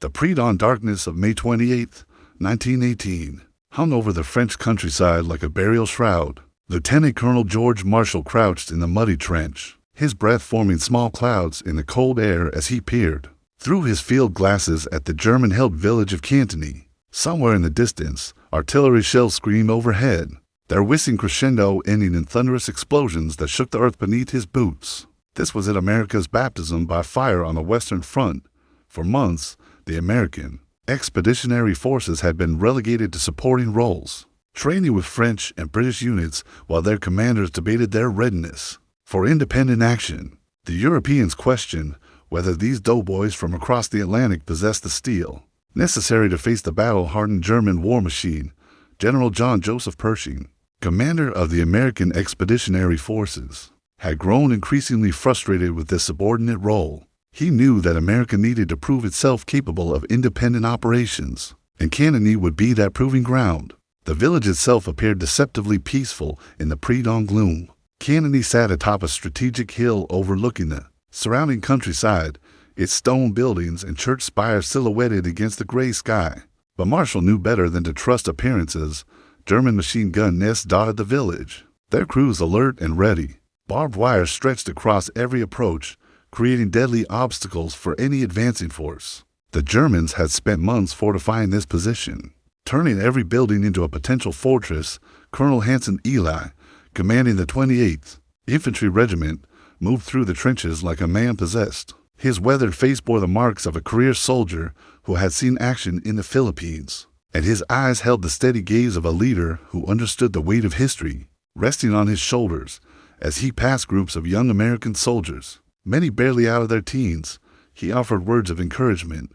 The pre-dawn darkness of May 28, 1918, hung over the French countryside like a burial shroud. Lieutenant Colonel George Marshall crouched in the muddy trench, his breath forming small clouds in the cold air as he peered through his field glasses at the German-held village of Cantigny. Somewhere in the distance, artillery shells screamed overhead, their whistling crescendo ending in thunderous explosions that shook the earth beneath his boots. This was America's baptism by fire on the Western Front. For months, the American expeditionary forces had been relegated to supporting roles, training with French and British units while their commanders debated their readiness for independent action. The Europeans questioned whether these doughboys from across the Atlantic possessed the steel necessary to face the battle-hardened German war machine. General John Joseph Pershing, commander of the American Expeditionary Forces, had grown increasingly frustrated with this subordinate role. He knew that America needed to prove itself capable of independent operations, and Cantigny would be that proving ground. The village itself appeared deceptively peaceful in the pre-dawn gloom. Cantigny sat atop a strategic hill overlooking the surrounding countryside, its stone buildings and church spires silhouetted against the gray sky. But Marshall knew better than to trust appearances. German machine gun nests dotted the village, their crews alert and ready. Barbed wire stretched across every approach, creating deadly obstacles for any advancing force. The Germans had spent months fortifying this position, turning every building into a potential fortress. Colonel Hanson Ely, commanding the 28th Infantry Regiment, moved through the trenches like a man possessed. His weathered face bore the marks of a career soldier who had seen action in the Philippines, and his eyes held the steady gaze of a leader who understood the weight of history resting on his shoulders as he passed groups of young American soldiers, many barely out of their teens. He offered words of encouragement.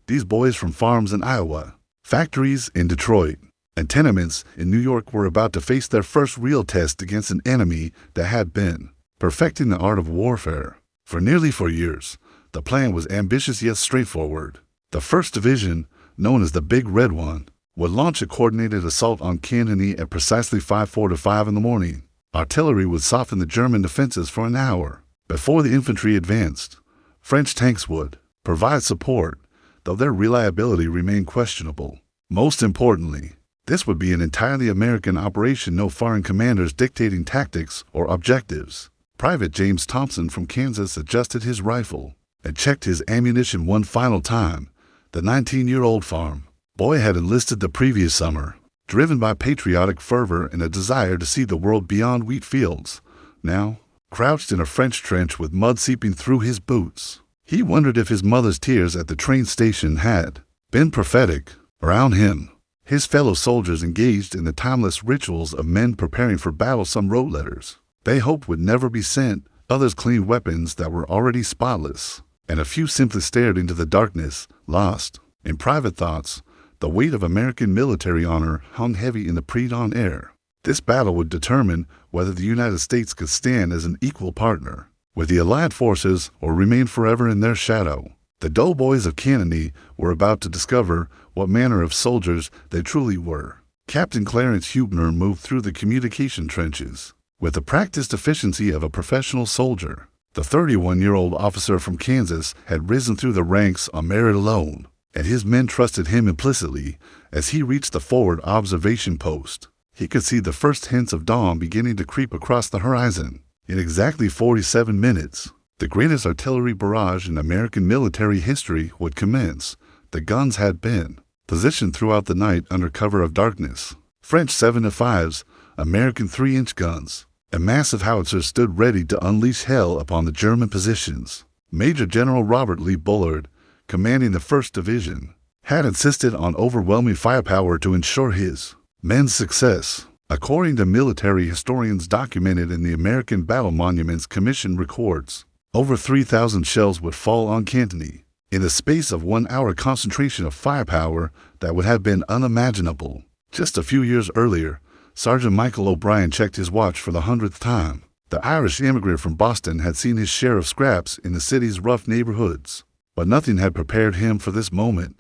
These boys from farms in Iowa, factories in Detroit, and tenements in New York were about to face their first real test against an enemy that had been perfecting the art of warfare for nearly 4 years. The plan was ambitious yet straightforward. The 1st Division, known as the Big Red One, would launch a coordinated assault on Cantigny at precisely 5:45 in the morning. Artillery would soften the German defenses for an hour before the infantry advanced. French tanks would provide support, though their reliability remained questionable. Most importantly, this would be an entirely American operation, no foreign commanders dictating tactics or objectives. Private James Thompson from Kansas adjusted his rifle and checked his ammunition one final time. The 19-year-old farm boy had enlisted the previous summer, driven by patriotic fervor and a desire to see the world beyond wheat fields. Now, crouched in a French trench with mud seeping through his boots, he wondered if his mother's tears at the train station had been prophetic. Around him, his fellow soldiers engaged in the timeless rituals of men preparing for battle. Some wrote letters they hoped would never be sent, others cleaned weapons that were already spotless, and a few simply stared into the darkness, lost in private thoughts. The weight of American military honor hung heavy in the pre-dawn air. This battle would determine whether the United States could stand as an equal partner with the Allied forces or remain forever in their shadow. The doughboys of Cantigny were about to discover what manner of soldiers they truly were. Captain Clarence Huebner moved through the communication trenches with the practiced efficiency of a professional soldier. The 31-year-old officer from Kansas had risen through the ranks on merit alone, and his men trusted him implicitly. As he reached the forward observation post, he could see the first hints of dawn beginning to creep across the horizon. In exactly 47 minutes, the greatest artillery barrage in American military history would commence. The guns had been positioned throughout the night under cover of darkness. French 7.5s, American 3-inch guns, and massive howitzers stood ready to unleash hell upon the German positions. Major General Robert Lee Bullard, commanding the 1st Division, had insisted on overwhelming firepower to ensure his men's success. According to military historians documented in the American Battle Monuments Commission records, over 3,000 shells would fall on Cantigny in the space of 1 hour. Concentration of firepower that would have been unimaginable just a few years earlier. Sergeant Michael O'Brien checked his watch for the 100th time. The Irish immigrant from Boston had seen his share of scraps in the city's rough neighborhoods, but nothing had prepared him for this moment.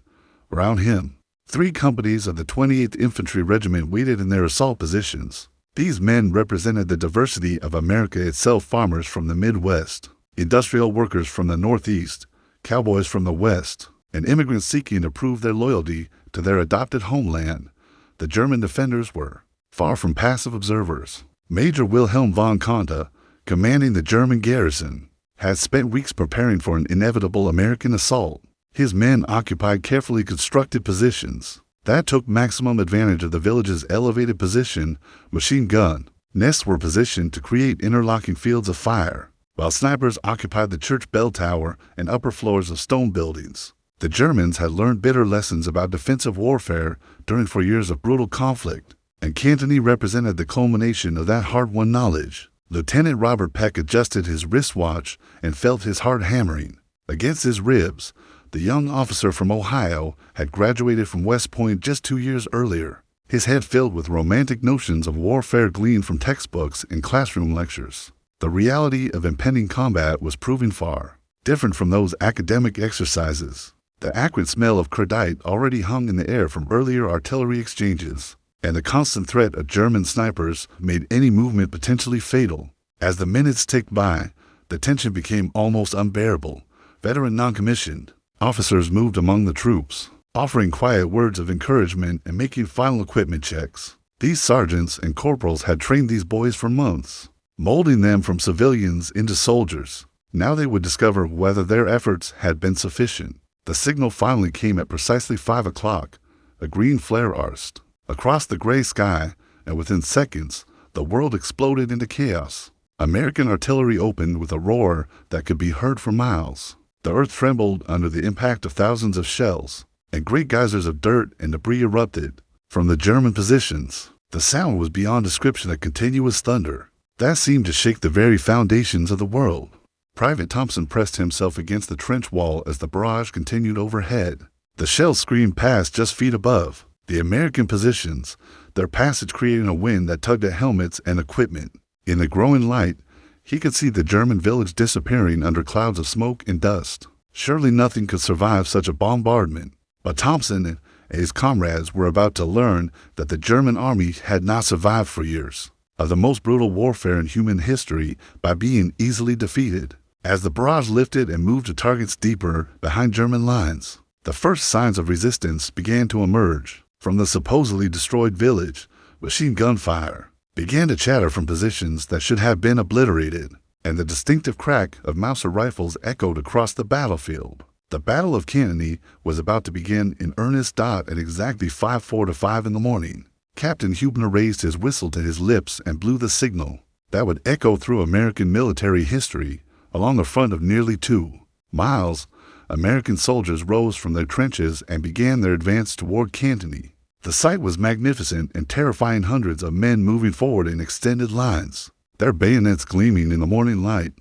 Around him, 3 companies of the 28th Infantry Regiment waited in their assault positions. These men represented the diversity of America itself: farmers from the Midwest, industrial workers from the Northeast, cowboys from the West, and immigrants seeking to prove their loyalty to their adopted homeland. The German defenders were far from passive observers. Major Wilhelm von Conta, commanding the German garrison, had spent weeks preparing for an inevitable American assault. His men occupied carefully constructed positions that took maximum advantage of the village's elevated position. Machine gun nests were positioned to create interlocking fields of fire, while snipers occupied the church bell tower and upper floors of stone buildings. The Germans had learned bitter lessons about defensive warfare during 4 years of brutal conflict, and Cantigny represented the culmination of that hard-won knowledge. Lieutenant Robert Peck adjusted his wristwatch and felt his heart hammering against his ribs. The young officer from Ohio had graduated from West Point just 2 years earlier, his head filled with romantic notions of warfare gleaned from textbooks and classroom lectures. The reality of impending combat was proving far different from those academic exercises. The acrid smell of credite already hung in the air from earlier artillery exchanges, and the constant threat of German snipers made any movement potentially fatal. As the minutes ticked by, the tension became almost unbearable. Veteran non-commissioned officers moved among the troops, offering quiet words of encouragement and making final equipment checks. These sergeants and corporals had trained these boys for months, molding them from civilians into soldiers. Now they would discover whether their efforts had been sufficient. The signal finally came at precisely 5 o'clock. A green flare arced across the gray sky, and within seconds, the world exploded into chaos. American artillery opened with a roar that could be heard for miles. The earth trembled under the impact of thousands of shells, and great geysers of dirt and debris erupted from the German positions. The sound was beyond description, a continuous thunder that seemed to shake the very foundations of the world. Private Thompson pressed himself against the trench wall as the barrage continued overhead. The shells screamed past just feet above the American positions, their passage creating a wind that tugged at helmets and equipment. In the growing light, he could see the German village disappearing under clouds of smoke and dust. Surely nothing could survive such a bombardment. But Thompson and his comrades were about to learn that the German army had not survived for years of the most brutal warfare in human history by being easily defeated. As the barrage lifted and moved to targets deeper behind German lines, the first signs of resistance began to emerge. From the supposedly destroyed village, machine gun fire began to chatter from positions that should have been obliterated, and the distinctive crack of Mauser rifles echoed across the battlefield. The Battle of Cantigny was about to begin in earnest. At exactly 5:45 in the morning, Captain Hubner raised his whistle to his lips and blew the signal that would echo through American military history. Along the front of nearly 2 miles, American soldiers rose from their trenches and began their advance toward Cantigny. The sight was magnificent and terrifying, hundreds of men moving forward in extended lines, their bayonets gleaming in the morning light,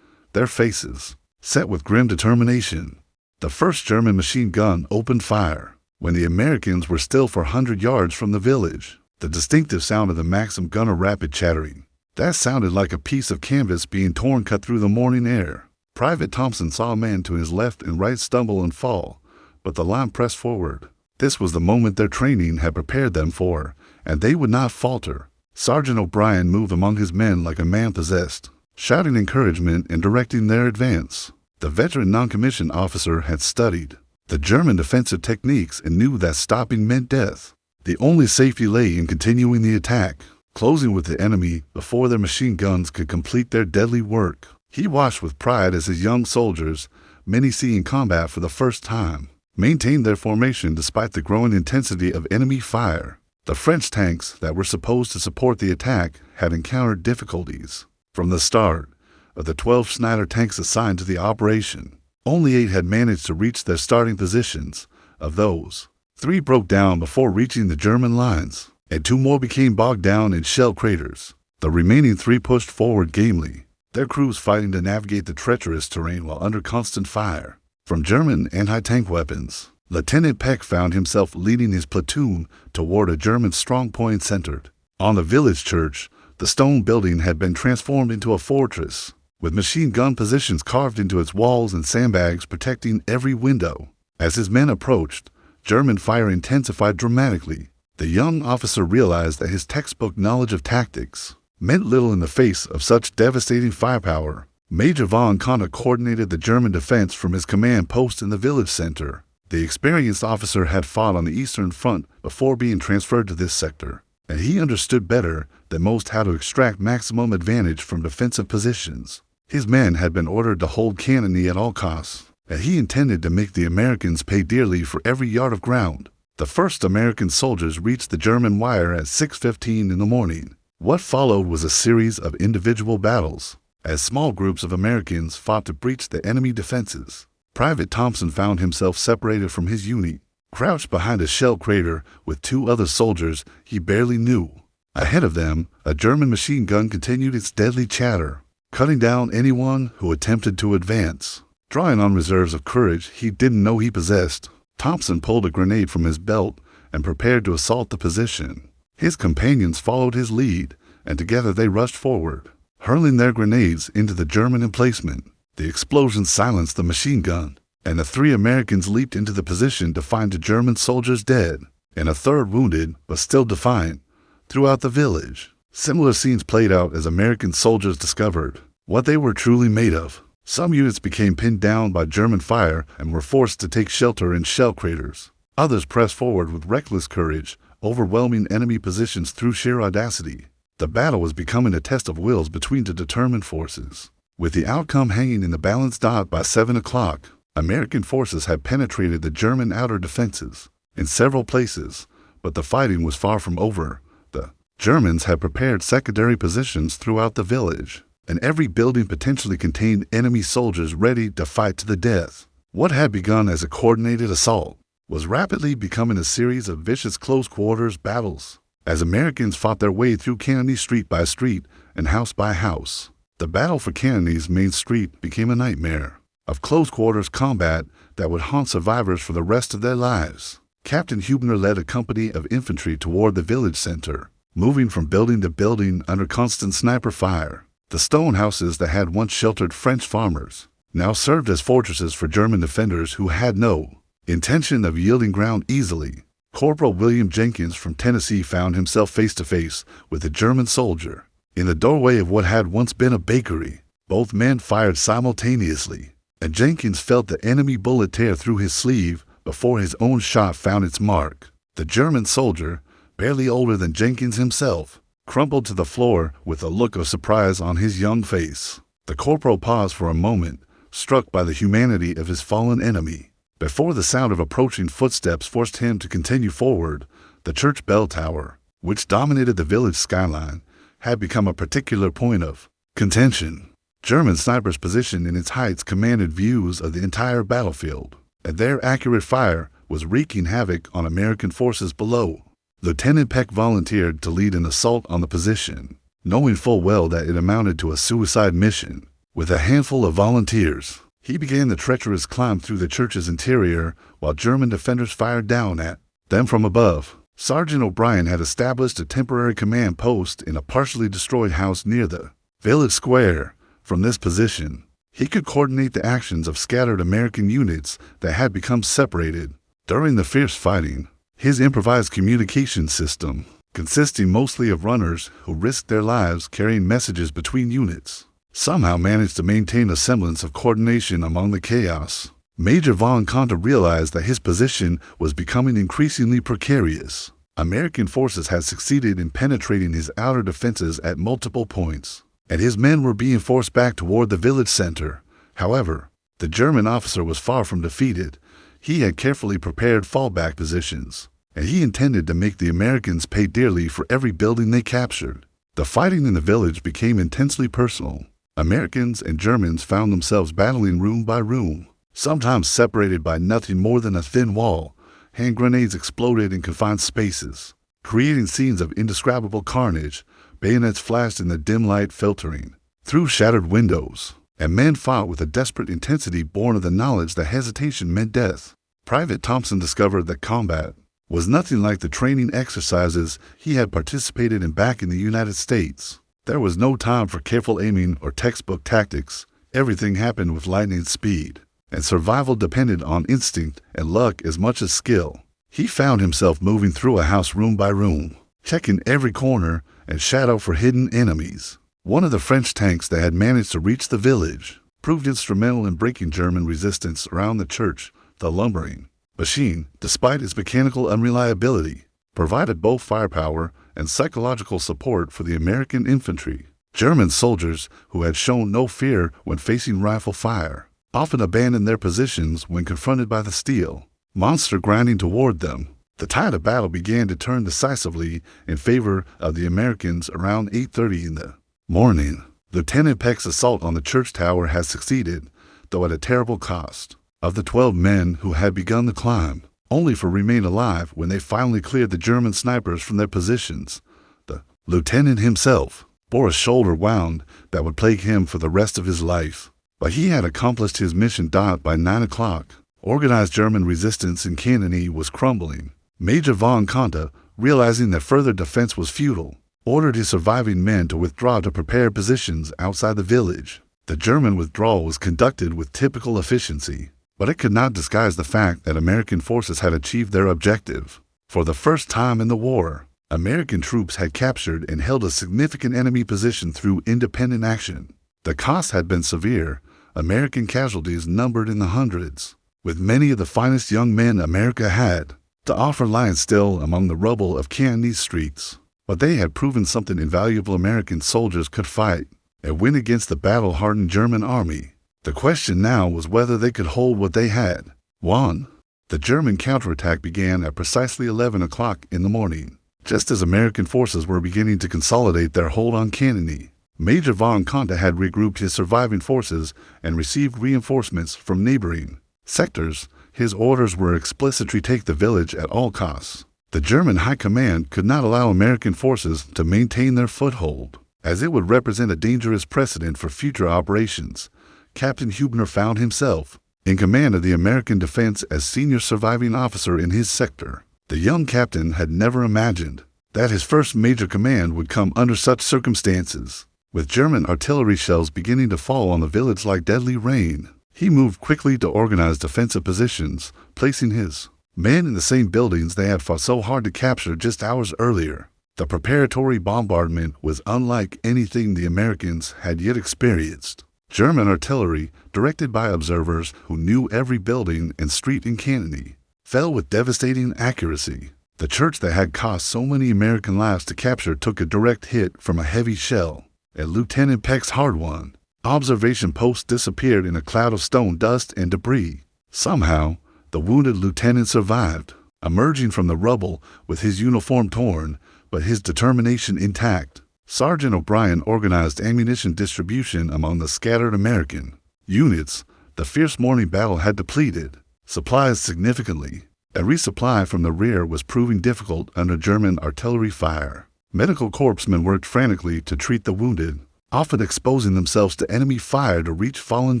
their faces set with grim determination. The first German machine gun opened fire when the Americans were still 400 yards from the village. The distinctive sound of the Maxim gunner rapid chattering, that sounded like a piece of canvas being torn cut through the morning air. Private Thompson saw a man to his left and right stumble and fall, but the line pressed forward. This was the moment their training had prepared them for, and they would not falter. Sergeant O'Brien moved among his men like a man possessed, shouting encouragement and directing their advance. The veteran non-commissioned officer had studied the German defensive techniques and knew that stopping meant death. The only safety lay in continuing the attack, closing with the enemy before their machine guns could complete their deadly work. He watched with pride as his young soldiers, many seeing combat for the first time, maintained their formation despite the growing intensity of enemy fire. The French tanks that were supposed to support the attack had encountered difficulties. From the start of the 12 Schneider tanks assigned to the operation, only 8 had managed to reach their starting positions. Of those, 3 broke down before reaching the German lines, and 2 more became bogged down in shell craters. The remaining 3 pushed forward gamely, their crews fighting to navigate the treacherous terrain while under constant fire from German anti-tank weapons. Lieutenant Peck found himself leading his platoon toward a German strongpoint centered on the village church. The stone building had been transformed into a fortress, with machine gun positions carved into its walls and sandbags protecting every window. As his men approached, German fire intensified dramatically. The young officer realized that his textbook knowledge of tactics meant little in the face of such devastating firepower. Major von Conta coordinated the German defense from his command post in the village center. The experienced officer had fought on the Eastern Front before being transferred to this sector, and he understood better than most how to extract maximum advantage from defensive positions. His men had been ordered to hold Cantigny at all costs, and he intended to make the Americans pay dearly for every yard of ground. The first American soldiers reached the German wire at 6:15 in the morning. What followed was a series of individual battles, as small groups of Americans fought to breach the enemy defenses. Private Thompson found himself separated from his unit, crouched behind a shell crater with two other soldiers he barely knew. Ahead of them, a German machine gun continued its deadly chatter, cutting down anyone who attempted to advance. Drawing on reserves of courage he didn't know he possessed, Thompson pulled a grenade from his belt and prepared to assault the position. His companions followed his lead, and together they rushed forward, hurling their grenades into the German emplacement. The explosion silenced the machine gun, and the three Americans leaped into the position to find the German soldiers dead, and a third wounded, but still defiant, throughout the village. Similar scenes played out as American soldiers discovered what they were truly made of. Some units became pinned down by German fire and were forced to take shelter in shell craters. Others pressed forward with reckless courage, overwhelming enemy positions through sheer audacity. The battle was becoming a test of wills between the determined forces. With the outcome hanging in the balance dot by 7 o'clock, American forces had penetrated the German outer defenses in several places, but the fighting was far from over. The Germans had prepared secondary positions throughout the village, and every building potentially contained enemy soldiers ready to fight to the death. What had begun as a coordinated assault was rapidly becoming a series of vicious close-quarters battles, as Americans fought their way through Cantigny street by street and house by house. The battle for Cantigny's main street became a nightmare of close-quarters combat that would haunt survivors for the rest of their lives. Captain Hubner led a company of infantry toward the village center, moving from building to building under constant sniper fire. The stone houses that had once sheltered French farmers now served as fortresses for German defenders who had no intention of yielding ground easily. Corporal William Jenkins from Tennessee found himself face to face with a German soldier in the doorway of what had once been a bakery. Both men fired simultaneously, and Jenkins felt the enemy bullet tear through his sleeve before his own shot found its mark. The German soldier, barely older than Jenkins himself, crumpled to the floor with a look of surprise on his young face. The corporal paused for a moment, struck by the humanity of his fallen enemy. Before the sound of approaching footsteps forced him to continue forward, the church bell tower, which dominated the village skyline, had become a particular point of contention. German snipers positioned in its heights commanded views of the entire battlefield, and their accurate fire was wreaking havoc on American forces below. Lieutenant Peck volunteered to lead an assault on the position, knowing full well that it amounted to a suicide mission. With a handful of volunteers, he began the treacherous climb through the church's interior while German defenders fired down at them from above. Sergeant O'Brien had established a temporary command post in a partially destroyed house near the village square. From this position, he could coordinate the actions of scattered American units that had become separated during the fierce fighting. His improvised communication system, consisting mostly of runners who risked their lives carrying messages between units, somehow managed to maintain a semblance of coordination among the chaos. Major von Conta realized that his position was becoming increasingly precarious. American forces had succeeded in penetrating his outer defenses at multiple points, and his men were being forced back toward the village center. However, the German officer was far from defeated. He had carefully prepared fallback positions, and he intended to make the Americans pay dearly for every building they captured. The fighting in the village became intensely personal. Americans and Germans found themselves battling room by room, sometimes separated by nothing more than a thin wall. Hand grenades exploded in confined spaces, creating scenes of indescribable carnage. Bayonets flashed in the dim light filtering through shattered windows, and men fought with a desperate intensity born of the knowledge that hesitation meant death. Private Thompson discovered that combat was nothing like the training exercises he had participated in back in the United States. There was no time for careful aiming or textbook tactics. Everything happened with lightning speed, and survival depended on instinct and luck as much as skill. He found himself moving through a house room by room, checking every corner and shadow for hidden enemies. One of the French tanks that had managed to reach the village proved instrumental in breaking German resistance around the church, the lumbering machine, despite its mechanical unreliability, provided both firepower and psychological support for the American infantry. German soldiers, who had shown no fear when facing rifle fire, often abandoned their positions when confronted by the steel monster grinding toward them. The tide of battle began to turn decisively in favor of the Americans around 8:30 in the morning. Lieutenant Peck's assault on the church tower had succeeded, though at a terrible cost. Of the 12 men who had begun the climb, only to remain alive when they finally cleared the German snipers from their positions, the lieutenant himself bore a shoulder wound that would plague him for the rest of his life. But he had accomplished his mission. By 9 o'clock, organized German resistance in Cantigny was crumbling. Major von Conta, realizing that further defense was futile, ordered his surviving men to withdraw to prepare positions outside the village. The German withdrawal was conducted with typical efficiency, but it could not disguise the fact that American forces had achieved their objective. For the first time in the war, American troops had captured and held a significant enemy position through independent action. The cost had been severe. American casualties numbered in the hundreds, with many of the finest young men America had to offer lying still among the rubble of Cantigny's streets. But they had proven something invaluable: American soldiers could fight and win against the battle-hardened German army. The question now was whether they could hold what they had won. The German counterattack began at precisely 11 o'clock in the morning, just as American forces were beginning to consolidate their hold on Cantigny. Major von Conta had regrouped his surviving forces and received reinforcements from neighboring sectors. His orders were explicit: to take the village at all costs. The German high command could not allow American forces to maintain their foothold, as it would represent a dangerous precedent for future operations. Captain Hubner found himself in command of the American defense as senior surviving officer in his sector. The young captain had never imagined that his first major command would come under such circumstances. With German artillery shells beginning to fall on the village like deadly rain, he moved quickly to organize defensive positions, placing his men in the same buildings they had fought so hard to capture just hours earlier. The preparatory bombardment was unlike anything the Americans had yet experienced. German artillery, directed by observers who knew every building and street in Cantigny, fell with devastating accuracy. The church that had cost so many American lives to capture took a direct hit from a heavy shell, and Lieutenant Peck's hard-won observation post disappeared in a cloud of stone dust and debris. Somehow, the wounded lieutenant survived, emerging from the rubble with his uniform torn, but his determination intact. Sergeant O'Brien organized ammunition distribution among the scattered American units. The fierce morning battle had depleted supplies significantly. A resupply from the rear was proving difficult under German artillery fire. Medical corpsmen worked frantically to treat the wounded, often exposing themselves to enemy fire to reach fallen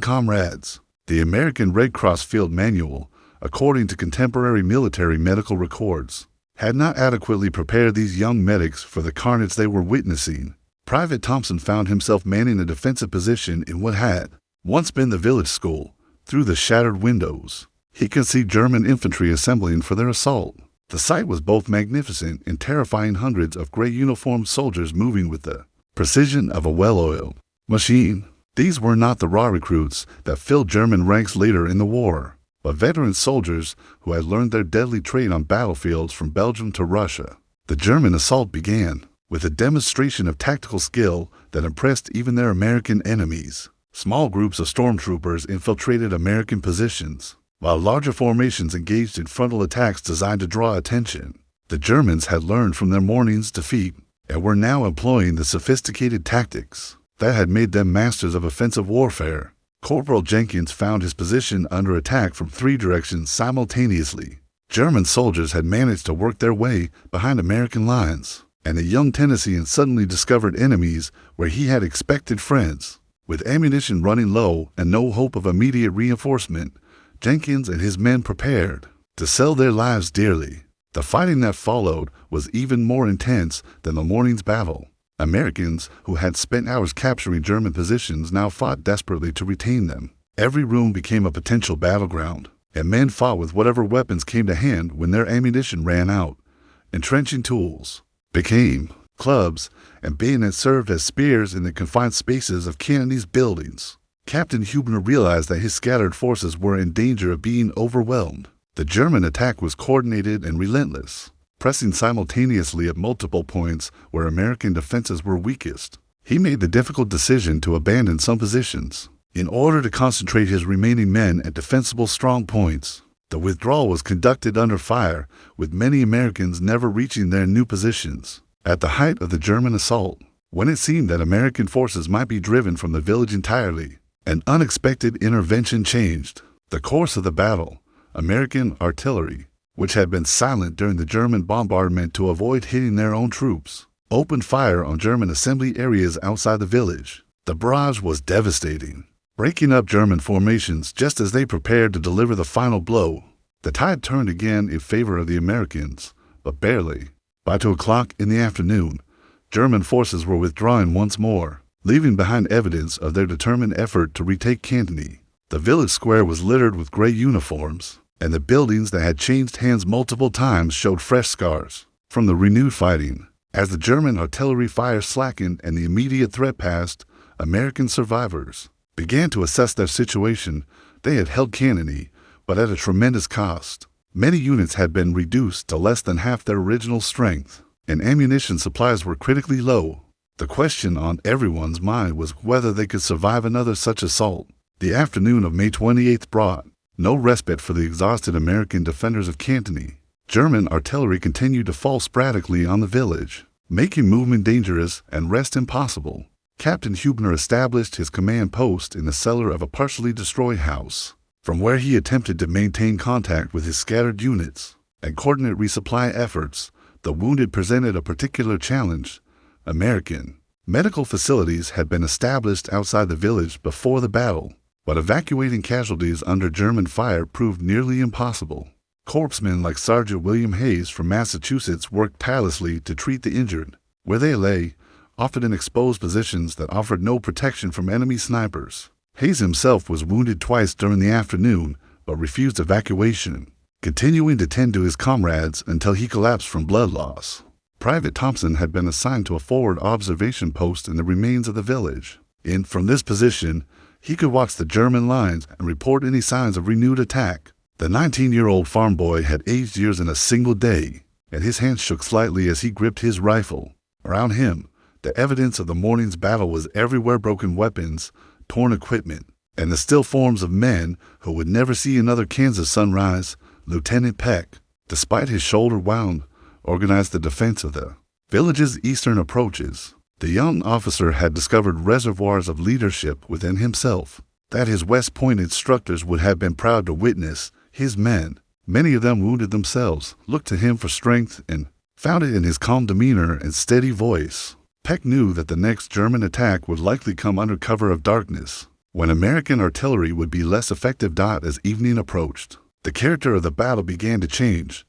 comrades. The American Red Cross Field Manual, according to contemporary military medical records, had not adequately prepared these young medics for the carnage they were witnessing. Private Thompson found himself manning a defensive position in what had once been the village school. Through the shattered windows, he could see German infantry assembling for their assault. The sight was both magnificent and terrifying: hundreds of gray uniformed soldiers moving with the precision of a well-oiled machine. These were not the raw recruits that filled German ranks later in the war, but veteran soldiers who had learned their deadly trade on battlefields from Belgium to Russia. The German assault began with a demonstration of tactical skill that impressed even their American enemies. Small groups of stormtroopers infiltrated American positions, while larger formations engaged in frontal attacks designed to draw attention. The Germans had learned from their morning's defeat and were now employing the sophisticated tactics that had made them masters of offensive warfare. Corporal Jenkins found his position under attack from 3 directions simultaneously. German soldiers had managed to work their way behind American lines, and the young Tennessean suddenly discovered enemies where he had expected friends. With ammunition running low and no hope of immediate reinforcement, Jenkins and his men prepared to sell their lives dearly. The fighting that followed was even more intense than the morning's battle. Americans who had spent hours capturing German positions now fought desperately to retain them. Every room became a potential battleground, and men fought with whatever weapons came to hand when their ammunition ran out. Entrenching tools became clubs, and bayonets served as spears in the confined spaces of Cantigny's buildings. Captain Hubner realized that his scattered forces were in danger of being overwhelmed. The German attack was coordinated and relentless, pressing simultaneously at multiple points where American defenses were weakest. He made the difficult decision to abandon some positions in order to concentrate his remaining men at defensible strong points. The withdrawal was conducted under fire, with many Americans never reaching their new positions. At the height of the German assault, when it seemed that American forces might be driven from the village entirely, an unexpected intervention changed the course of the battle. American artillery, which had been silent during the German bombardment to avoid hitting their own troops, opened fire on German assembly areas outside the village. The barrage was devastating, breaking up German formations just as they prepared to deliver the final blow. The tide turned again in favor of the Americans, but barely. By 2 o'clock in the afternoon, German forces were withdrawing once more, leaving behind evidence of their determined effort to retake Cantigny. The village square was littered with gray uniforms, and the buildings that had changed hands multiple times showed fresh scars from the renewed fighting. As the German artillery fire slackened and the immediate threat passed, American survivors began to assess their situation. They had held Cantigny, but at a tremendous cost. Many units had been reduced to less than half their original strength, and ammunition supplies were critically low. The question on everyone's mind was whether they could survive another such assault. The afternoon of May 28th brought no respite for the exhausted American defenders of Cantigny. German artillery continued to fall sporadically on the village, making movement dangerous and rest impossible. Captain Hubner established his command post in the cellar of a partially destroyed house, from where he attempted to maintain contact with his scattered units and coordinate resupply efforts. The wounded presented a particular challenge. American medical facilities had been established outside the village before the battle, but evacuating casualties under German fire proved nearly impossible. Corpsmen like Sergeant William Hayes from Massachusetts worked tirelessly to treat the injured, where they lay, often in exposed positions that offered no protection from enemy snipers. Hayes himself was wounded twice during the afternoon, but refused evacuation, continuing to tend to his comrades until he collapsed from blood loss. Private Thompson had been assigned to a forward observation post in the remains of the village. From this position, he could watch the German lines and report any signs of renewed attack. The 19-year-old farm boy had aged years in a single day, and his hands shook slightly as he gripped his rifle. Around him, the evidence of the morning's battle was everywhere: broken weapons, torn equipment, and the still forms of men who would never see another Kansas sunrise. Lieutenant Peck, despite his shoulder wound, organized the defense of the village's eastern approaches. The young officer had discovered reservoirs of leadership within himself that his West Point instructors would have been proud to witness. His men, many of them wounded themselves, looked to him for strength and found it in his calm demeanor and steady voice. Peck knew that the next German attack would likely come under cover of darkness, when American artillery would be less effective. As evening approached, the character of the battle began to change.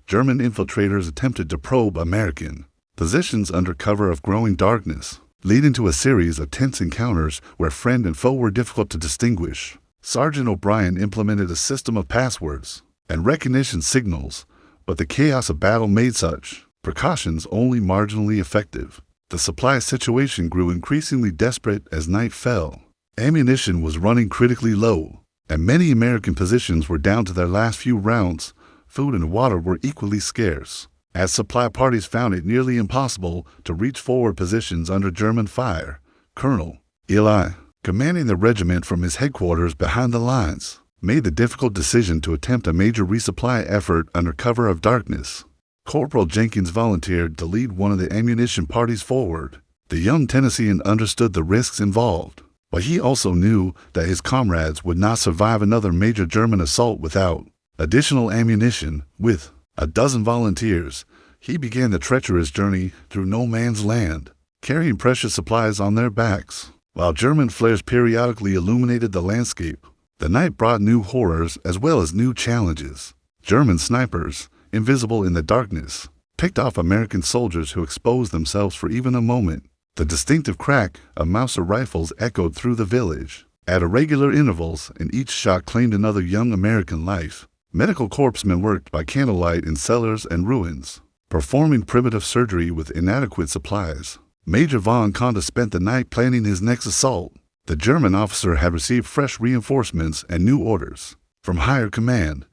German infiltrators attempted to probe American positions under cover of growing darkness, leading to a series of tense encounters where friend and foe were difficult to distinguish. Sergeant O'Brien implemented a system of passwords and recognition signals, but the chaos of battle made such precautions only marginally effective. The supply situation grew increasingly desperate as night fell. Ammunition was running critically low, and many American positions were down to their last few rounds. Food and water were equally scarce, as supply parties found it nearly impossible to reach forward positions under German fire. Colonel Eli, commanding the regiment from his headquarters behind the lines, made the difficult decision to attempt a major resupply effort under cover of darkness. Corporal Jenkins volunteered to lead one of the ammunition parties forward. The young Tennessean understood the risks involved, but he also knew that his comrades would not survive another major German assault without additional ammunition. With a dozen volunteers, he began the treacherous journey through no man's land, carrying precious supplies on their backs. While German flares periodically illuminated the landscape, the night brought new horrors as well as new challenges. German snipers, invisible in the darkness, picked off American soldiers who exposed themselves for even a moment. The distinctive crack of Mauser rifles echoed through the village at irregular intervals, and each shot claimed another young American life. Medical corpsmen worked by candlelight in cellars and ruins, performing primitive surgery with inadequate supplies. Major von Conde spent the night planning his next assault. The German officer had received fresh reinforcements and new orders from higher command.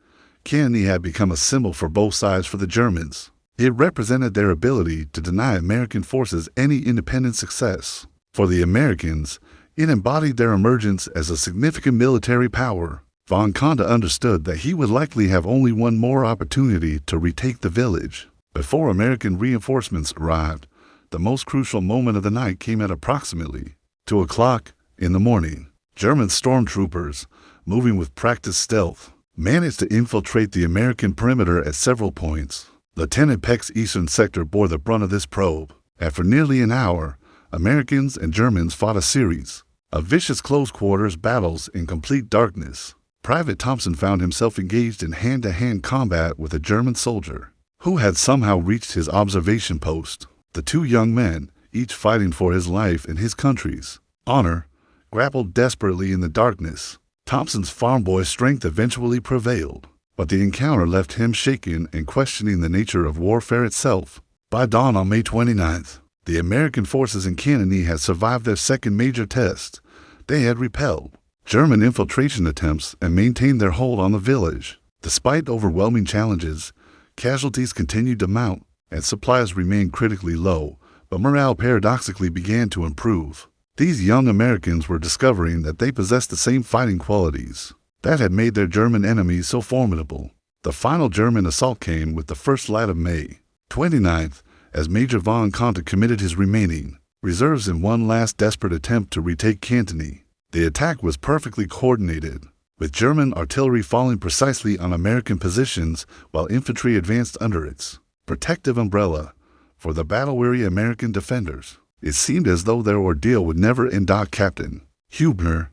Cantigny had become a symbol for both sides. For the Germans, it represented their ability to deny American forces any independent success. For the Americans, it embodied their emergence as a significant military power. Von Conde understood that he would likely have only one more opportunity to retake the village before American reinforcements arrived. The most crucial moment of the night came at approximately 2 o'clock in the morning. German stormtroopers, moving with practiced stealth, managed to infiltrate the American perimeter at several points. Lieutenant Peck's eastern sector bore the brunt of this probe. After nearly an hour, Americans and Germans fought a series of vicious close-quarters battles in complete darkness. Private Thompson found himself engaged in hand-to-hand combat with a German soldier who had somehow reached his observation post. The two young men, each fighting for his life and his country's honor, grappled desperately in the darkness. Thompson's farm boy strength eventually prevailed, but the encounter left him shaken and questioning the nature of warfare itself. By dawn on May 29th, the American forces in Cantigny had survived their second major test. They had repelled German infiltration attempts and maintained their hold on the village. Despite overwhelming challenges, casualties continued to mount and supplies remained critically low, but morale paradoxically began to improve. These young Americans were discovering that they possessed the same fighting qualities that had made their German enemies so formidable. The final German assault came with the first light of May 29th, as Major von Conde committed his remaining reserves in one last desperate attempt to retake Cantigny. The attack was perfectly coordinated, with German artillery falling precisely on American positions while infantry advanced under its protective umbrella. For the battle-weary American defenders, it seemed as though their ordeal would never end. Captain Hubner,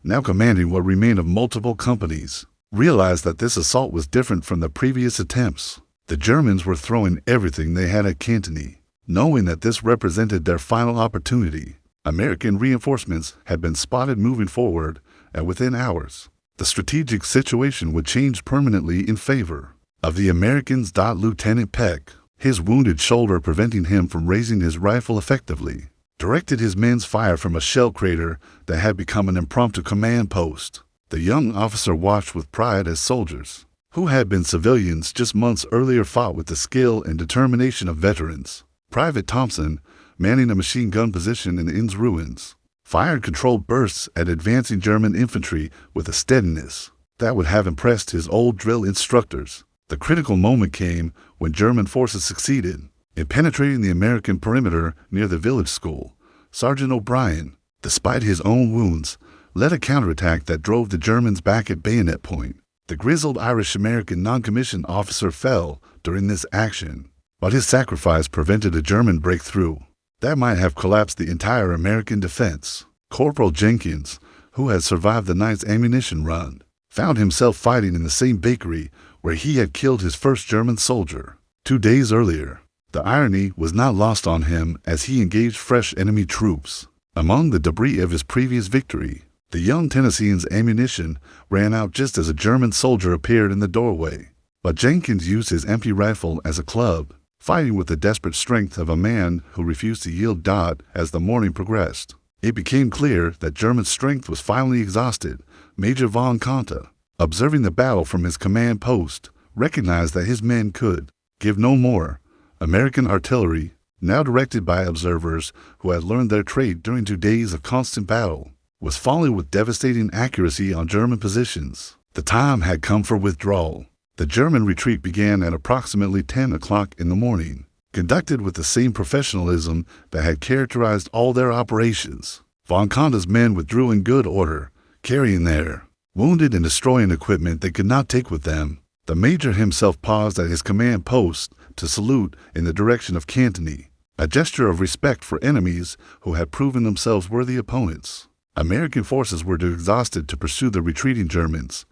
now commanding what remained of multiple companies, realized that this assault was different from the previous attempts. The Germans were throwing everything they had at Cantigny, knowing that this represented their final opportunity. American reinforcements had been spotted moving forward, and within hours, the strategic situation would change permanently in favor of the Americans. Lieutenant Peck, his wounded shoulder preventing him from raising his rifle effectively, directed his men's fire from a shell crater that had become an impromptu command post. The young officer watched with pride as soldiers, who had been civilians just months earlier, fought with the skill and determination of veterans. Private Thompson, manning a machine gun position in Inn's ruins, fired controlled bursts at advancing German infantry with a steadiness that would have impressed his old drill instructors. The critical moment came when German forces succeeded in penetrating the American perimeter near the village school. Sergeant O'Brien, despite his own wounds, led a counterattack that drove the Germans back at bayonet point. The grizzled Irish-American non-commissioned officer fell during this action, but his sacrifice prevented a German breakthrough that might have collapsed the entire American defense. Corporal Jenkins, who had survived the night's ammunition run, found himself fighting in the same bakery where he had killed his first German soldier 2 days earlier. The irony was not lost on him as he engaged fresh enemy troops. Among the debris of his previous victory, the young Tennessean's ammunition ran out just as a German soldier appeared in the doorway. But Jenkins used his empty rifle as a club, fighting with the desperate strength of a man who refused to yield. As the morning progressed, it became clear that German strength was finally exhausted. Major von Conde, observing the battle from his command post, recognized that his men could give no more. American artillery, now directed by observers who had learned their trade during 2 days of constant battle, was falling with devastating accuracy on German positions. The time had come for withdrawal. The German retreat began at approximately 10 o'clock in the morning, conducted with the same professionalism that had characterized all their operations. Von Conde's men withdrew in good order, carrying their wounded and destroying equipment they could not take with them. The major himself paused at his command post to salute in the direction of Cantigny, a gesture of respect for enemies who had proven themselves worthy opponents. American forces were too exhausted to pursue the retreating Germans.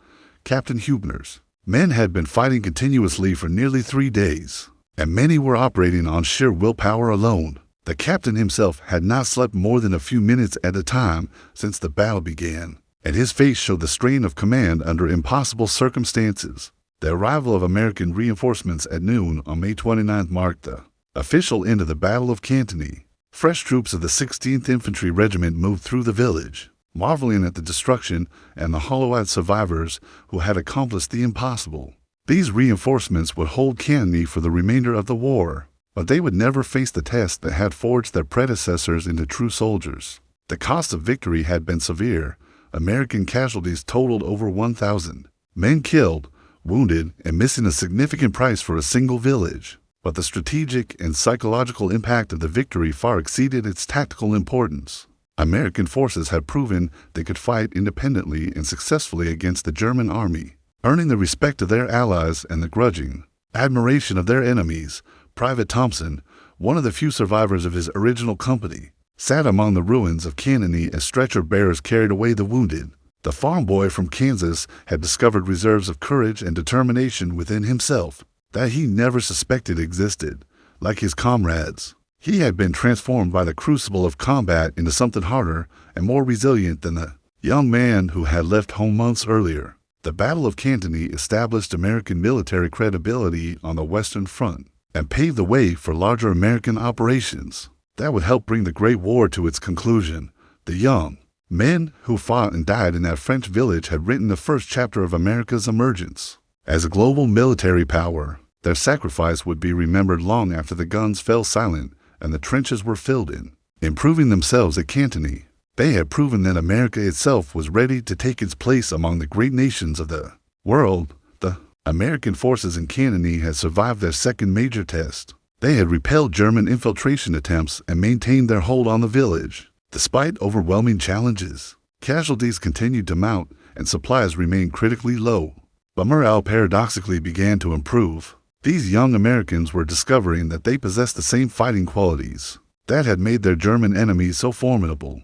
Captain Hubner's men had been fighting continuously for nearly 3 days, and many were operating on sheer willpower alone. The captain himself had not slept more than a few minutes at a time since the battle began, and his face showed the strain of command under impossible circumstances. The arrival of American reinforcements at noon on May 29th marked the official end of the Battle of Cantigny. Fresh troops of the 16th Infantry Regiment moved through the village, marveling at the destruction and the hollow-eyed survivors who had accomplished the impossible. These reinforcements would hold Cantigny for the remainder of the war, but they would never face the test that had forged their predecessors into true soldiers. The cost of victory had been severe. American casualties totaled over 1,000. Men killed, wounded, and missing a significant price for a single village. But the strategic and psychological impact of the victory far exceeded its tactical importance. American forces had proven they could fight independently and successfully against the German army, earning the respect of their allies and the grudging admiration of their enemies. Private Thompson, one of the few survivors of his original company, sat among the ruins of Cantigny as stretcher bearers carried away the wounded. The farm boy from Kansas had discovered reserves of courage and determination within himself that he never suspected existed. Like his comrades, he had been transformed by the crucible of combat into something harder and more resilient than the young man who had left home months earlier. The Battle of Cantigny established American military credibility on the Western Front and paved the way for larger American operations that would help bring the Great War to its conclusion. The young men who fought and died in that French village had written the first chapter of America's emergence as a global military power. Their sacrifice would be remembered long after the guns fell silent and the trenches were filled in. Improving themselves at Cantigny, they had proven that America itself was ready to take its place among the great nations of the world. The American forces in Cantigny had survived their second major test. They had repelled German infiltration attempts and maintained their hold on the village. Despite overwhelming challenges, casualties continued to mount and supplies remained critically low. But morale paradoxically began to improve. These young Americans were discovering that they possessed the same fighting qualities that had made their German enemies so formidable.